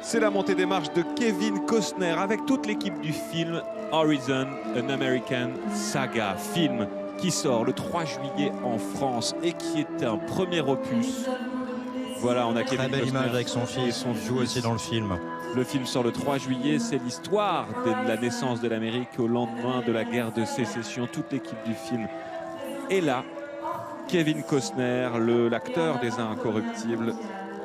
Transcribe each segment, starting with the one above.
C'est la montée des marches de Kevin Costner avec toute l'équipe du film Horizon, An American Saga, film qui sort le 3 juillet en France et qui est un premier opus. Voilà, on a Kevin Très belle Costner image avec son fils, il joue aussi dans le film. Le film sort le 3 juillet, c'est l'histoire de la naissance de l'Amérique au lendemain de la guerre de sécession. Toute l'équipe du film est là. Kevin Costner, l'acteur des Incorruptibles,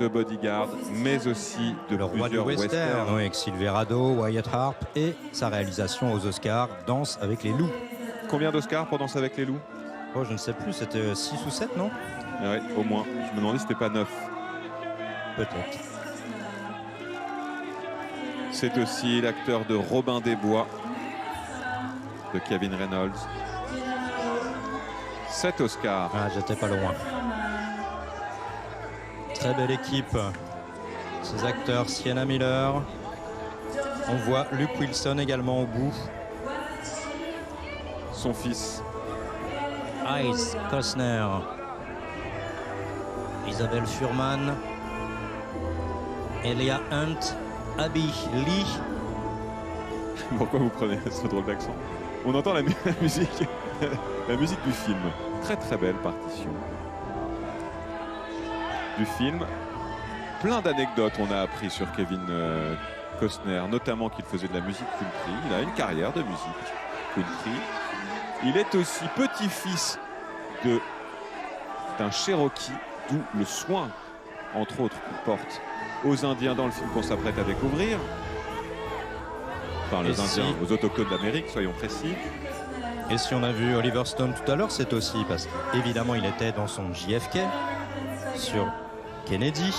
de Bodyguard, mais aussi de le roi du western, oui, avec Silverado, Wyatt Earp et sa réalisation aux Oscars, Danse avec les loups. Combien d'Oscars pour Danse avec les loups? Oh, je ne sais plus, c'était 6 ou 7, non? Oui, au moins. Je me demandais si c'était pas 9. Peut-être. C'est aussi l'acteur de Robin des Bois, de Kevin Reynolds. 7 Oscars. Ah, j'étais pas loin. Très belle équipe. Ces acteurs, Sienna Miller. On voit Luke Wilson également au bout. Son fils. Ice Costner. Isabelle Fuhrman. Elia Hunt. Abby Lee. Pourquoi vous prenez ce drôle d'accent? On entend la musique, la musique du film. Très très belle partition du film. Plein d'anecdotes on a appris sur Kevin Costner, notamment qu'il faisait de la musique country. Il a une carrière de musique country. Il est aussi petit-fils d'un Cherokee, d'où le soin, entre autres, qu'il porte aux Indiens dans le film qu'on s'apprête à découvrir. Enfin, les Indiens, aux autochtones d'Amérique, soyons précis. Et si on a vu Oliver Stone tout à l'heure, c'est aussi parce qu'évidemment, il était dans son JFK sur Kennedy,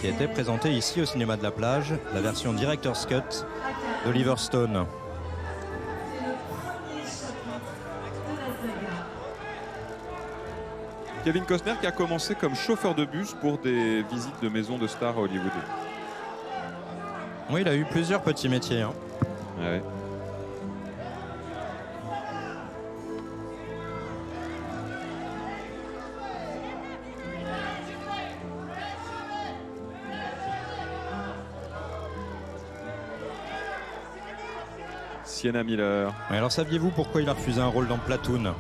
qui était présenté ici au cinéma de la plage, la version Director's Cut d'Oliver Stone. Kevin Costner qui a commencé comme chauffeur de bus pour des visites de maisons de stars à Hollywood. Oui, il a eu plusieurs petits métiers. Hein. Ouais. Sienna Miller. Oui, alors saviez-vous pourquoi il a refusé un rôle dans Platoon,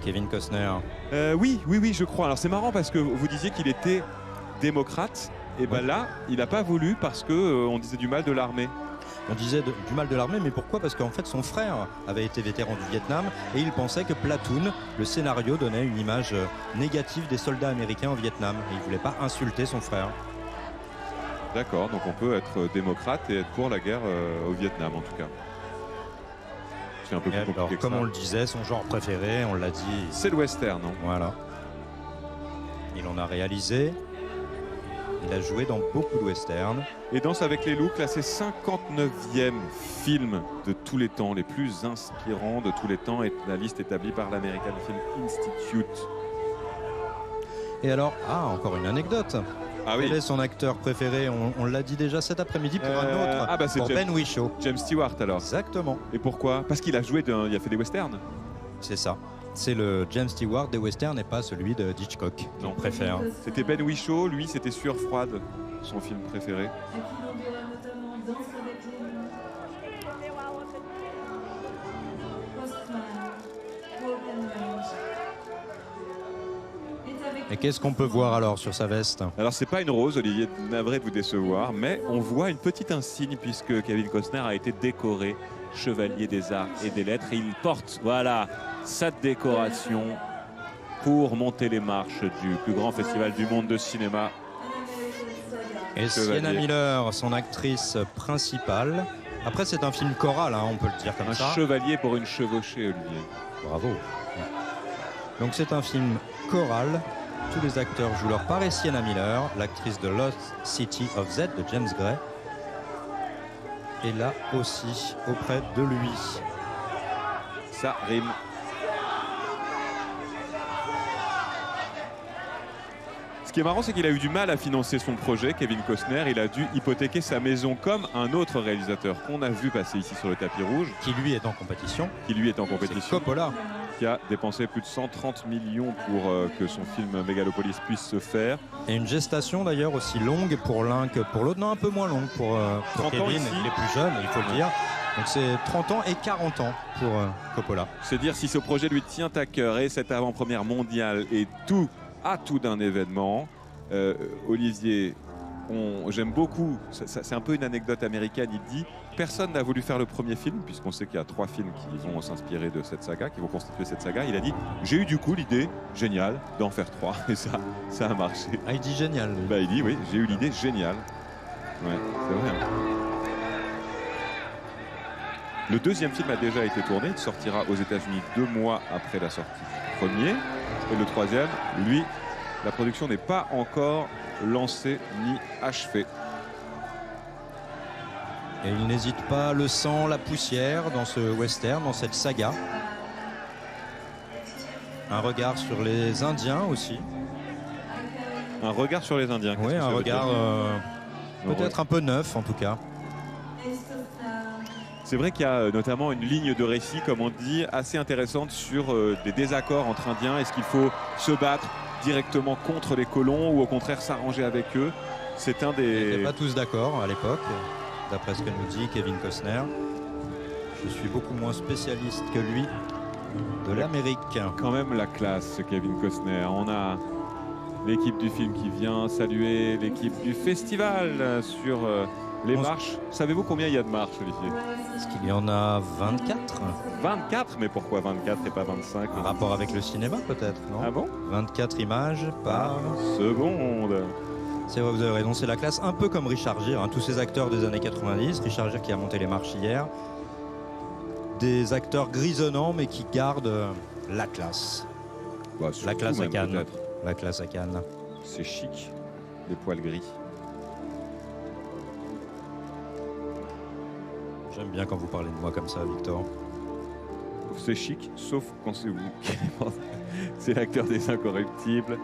Kevin Costner? Oui, je crois. Alors c'est marrant parce que vous disiez qu'il était démocrate. Et ben là, il n'a pas voulu parce que on disait du mal de l'armée. On disait du mal de l'armée, mais pourquoi? Parce qu'en fait, son frère avait été vétéran du Vietnam et il pensait que Platoon, le scénario, donnait une image négative des soldats américains au Vietnam. Et il ne voulait pas insulter son frère. D'accord, donc on peut être démocrate et être pour la guerre au Vietnam en tout cas. C'est un peu plus compliqué alors, que comme ça. on le disait, son genre préféré, on l'a dit. C'est le western, non? Voilà. Il en a réalisé. Il a joué dans beaucoup de westerns. Et Danse avec les loups, classé 59e film de tous les temps, les plus inspirants de tous les temps, est la liste établie par l'American Film Institute. Et alors, encore une anecdote. Ah oui. Quel est son acteur préféré? On l'a dit déjà cet après-midi pour un autre. C'est pour Ben Whishaw. James Stewart alors. Exactement. Et pourquoi? Parce qu'il a joué, il a fait des westerns. C'est ça. C'est le James Stewart des westerns et pas celui de Hitchcock. Non, on préfère. C'était Ben Whishaw, lui c'était Sueur froide, son film préféré. Et qu'est-ce qu'on peut voir alors sur sa veste? Alors c'est pas une rose, Olivier, navré de vous décevoir, mais on voit une petite insigne puisque Kevin Costner a été décoré chevalier des arts et des lettres et il porte, voilà, sa décoration pour monter les marches du plus grand festival du monde de cinéma. Et Sienna Miller, son actrice principale. Après, c'est un film choral, hein, on peut le dire comme ça. Un chevalier pour une chevauchée, Olivier. Bravo. Donc c'est un film choral. Tous les acteurs jouent leur part et Sienna Miller, l'actrice de Lost City of Z de James Gray, est là aussi auprès de lui. Ça rime. qui est marrant, c'est qu'il a eu du mal à financer son projet, Kevin Costner. Il a dû hypothéquer sa maison comme un autre réalisateur qu'on a vu passer ici sur le tapis rouge. Qui lui est en compétition. C'est Coppola. Qui a dépensé plus de 130 millions pour que son film Megalopolis puisse se faire. Et une gestation d'ailleurs aussi longue pour l'un que pour l'autre. Non, un peu moins longue pour Kevin. Il est plus jeune, il faut le dire. Donc c'est 30 ans et 40 ans pour Coppola. C'est dire si ce projet lui tient à cœur et cette avant-première mondiale est tout d'un événement. Olivier, j'aime beaucoup, c'est un peu une anecdote américaine, il dit personne n'a voulu faire le premier film, puisqu'on sait qu'il y a 3 films qui vont s'inspirer de cette saga, qui vont constituer cette saga. Il a dit j'ai eu du coup l'idée géniale d'en faire 3 et ça a marché. Ah, il dit génial. Bah, il dit oui, j'ai eu l'idée géniale. Ouais, c'est vrai. Le deuxième film a déjà été tourné, il sortira aux États-Unis 2 mois après la sortie du premier. Et le troisième, lui, la production n'est pas encore lancée ni achevée. Et il n'hésite pas, le sang, la poussière dans ce western, dans cette saga. Un regard sur les Indiens aussi. Un regard sur les Indiens. Oui, un regard peut-être un peu neuf en tout cas. C'est vrai qu'il y a notamment une ligne de récit, comme on dit, assez intéressante sur des désaccords entre Indiens. Est-ce qu'il faut se battre directement contre les colons ou au contraire s'arranger avec eux? C'est un des... Ils n'étaient pas tous d'accord à l'époque, d'après ce que nous dit Kevin Costner. Je suis beaucoup moins spécialiste que lui de l'Amérique. Quand même la classe, Kevin Costner. On a l'équipe du film qui vient saluer l'équipe du festival sur les marches. Savez-vous combien il y a de marches, Olivier? Est-ce qu'il y en a 24? 24? Mais pourquoi 24 et pas 25? Un rapport avec le cinéma peut-être, non? Ah bon? 24 images par seconde. C'est vrai, vous avez raison, c'est la classe un peu comme Richard Gere, hein, tous ces acteurs des années 90. Richard Gere qui a monté les marches hier. Des acteurs grisonnants mais qui gardent la classe. Bah, la classe à Cannes. La classe à Cannes. C'est chic, les poils gris. J'aime bien quand vous parlez de moi comme ça, Victor. C'est chic, sauf quand c'est vous. C'est l'acteur des Incorruptibles.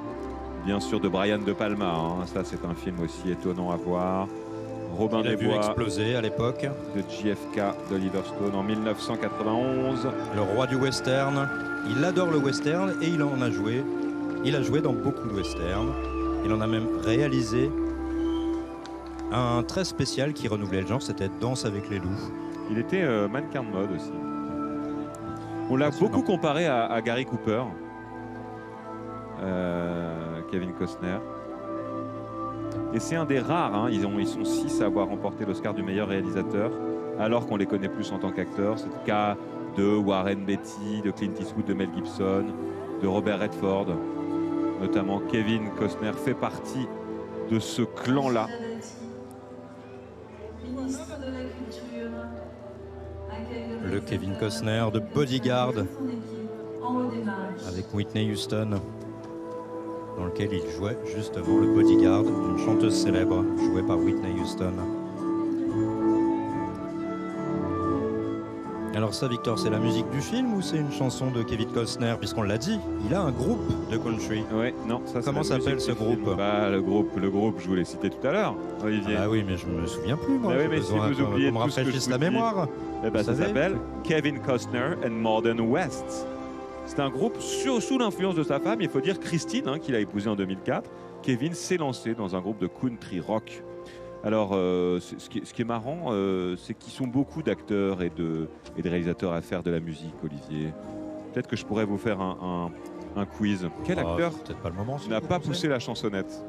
Bien sûr de Brian De Palma. Hein. Ça, c'est un film aussi étonnant à voir. Robin des Bois. Exploser à l'époque. De JFK d'Oliver Stone en 1991. Le roi du western. Il adore le western et il en a joué. Il a joué dans beaucoup de westerns. Il en a même réalisé un très spécial qui renouvelait le genre, c'était Danse avec les loups. Il était mannequin de mode aussi. On l'a beaucoup comparé à Gary Cooper, Kevin Costner. Et c'est un des rares, hein, ils sont 6 à avoir remporté l'Oscar du meilleur réalisateur, alors qu'on les connaît plus en tant qu'acteurs. C'est le cas de Warren Beatty, de Clint Eastwood, de Mel Gibson, de Robert Redford. Notamment Kevin Costner fait partie de ce clan-là. Le Kevin Costner de Bodyguard avec Whitney Houston, dans lequel il jouait justement le bodyguard d'une chanteuse célèbre jouée par Whitney Houston. Alors ça, Victor, c'est la musique du film ou c'est une chanson de Kevin Costner? Puisqu'on l'a dit, il a un groupe de country. Ouais, non, ça. Comment s'appelle ce groupe? Bah, le groupe, je vous l'ai cité tout à l'heure, Olivier. Ah oui, mais je me souviens plus, moi. Bah oui, mais si vous oubliez qu'on me rafraîchisse la mémoire. Eh ben, ça s'appelle Kevin Costner and Modern West. C'est un groupe sous l'influence de sa femme. Il faut dire Christine, hein, qu'il a épousée en 2004. Kevin s'est lancé dans un groupe de country rock. Alors, ce qui est marrant, c'est qu'ils sont beaucoup d'acteurs et de réalisateurs à faire de la musique, Olivier. Peut-être que je pourrais vous faire un quiz. Quel acteur n'a pas poussé la chansonnette?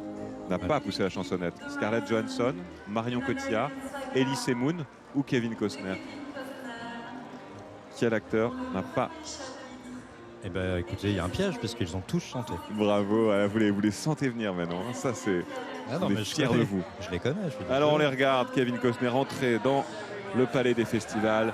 Scarlett Johansson, Marion Cotillard, Elise Moon ou Kevin Costner? Quel acteur n'a pas? Eh bien, écoutez, il y a un piège puisqu'ils ont tous chanté. Bravo, vous les sentez venir maintenant. Ça, c'est... on est fiers de vous. Je les connais. Alors, on les regarde. Kevin Costner entrer dans le palais des festivals.